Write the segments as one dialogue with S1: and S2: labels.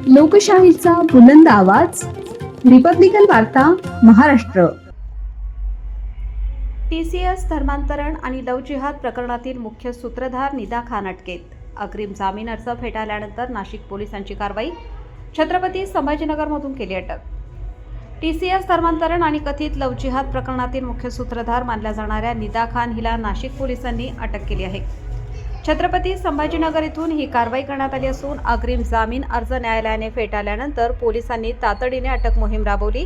S1: लोकशाहीचा बुलंद आवाज, रिपब्लिकन वार्ता, महाराष्ट्र.
S2: TCS धर्मांतरण आणि लव्ह जिहाद प्रकरणातील मुख्य सूत्रधार निदा खान अटकेत. अग्रिम जामीन अर्ज फेटाळल्यानंतर नाशिक पोलिसांची कारवाई. छत्रपती संभाजीनगरमधून केली अटक. TCS धर्मांतरण आणि कथित लव्ह जिहाद प्रकरणातील मुख्य सूत्रधार मानल्या जाणाऱ्या निदा खान हिला नाशिक पोलिसांनी अटक केली आहे. छत्रपती संभाजीनगर येथून ही कारवाई करण्यात आली असून अग्रिम जामीन अर्ज न्यायालयाने फेटाळल्यानंतर पोलिसांनी तातडीने अटक मोहीम राबवली.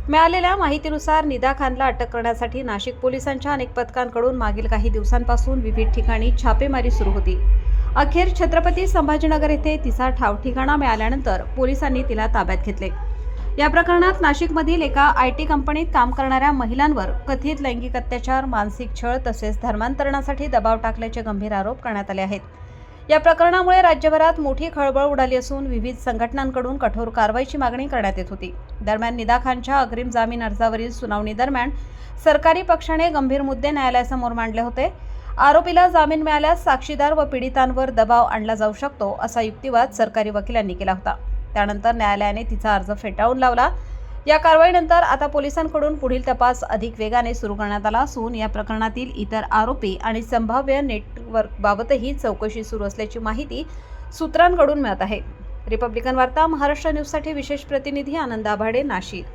S2: मिळालेल्या माहितीनुसार निदा खानला अटक करण्यासाठी नाशिक पोलिसांच्या अनेक पथकांकडून मागील काही दिवसांपासून विविध ठिकाणी छापेमारी सुरू होती. अखेर छत्रपती संभाजीनगर येथे तिचा ठावठिकाणा मिळाल्यानंतर पोलिसांनी तिला ताब्यात घेतले. या प्रकरणात नाशिकमधील एका IT कंपनीत काम करणाऱ्या महिलांवर कथित लैंगिक अत्याचार, मानसिक छळ तसेच धर्मांतरणासाठी दबाव टाकल्याचे गंभीर आरोप करण्यात आले आहेत. या प्रकरणामुळे राज्यभरात मोठी खळबळ उडाली असून विविध संघटनांकडून कठोर कारवाईची मागणी करण्यात येत होती. दरम्यान निदा खानच्या अग्रिम जामीन अर्जावरील सुनावणी दरम्यान सरकारी पक्षाने गंभीर मुद्दे न्यायालयासमोर मांडले होते. आरोपीला जामीन मिळाल्यास साक्षीदार व पीडितांवर दबाव आणला जाऊ शकतो असा युक्तिवाद सरकारी वकिलांनी केला होता. त्यानंतर न्यायालयाने तिचा अर्ज फेटाळून लावला. या कारवाईनंतर आता पोलिसांकडून पुढील तपास अधिक वेगाने सुरू करण्यात आला असून या प्रकरणातील इतर आरोपी आणि संभाव्य नेटवर्कबाबतही चौकशी सुरू असल्याची माहिती सूत्रांकडून मिळत आहे. रिपब्लिकन वार्ता महाराष्ट्र न्यूजसाठी विशेष प्रतिनिधी आनंद आभाडे, Nashik.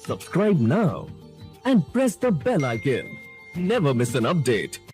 S3: Subscribe now and press the bell icon. Never miss an update.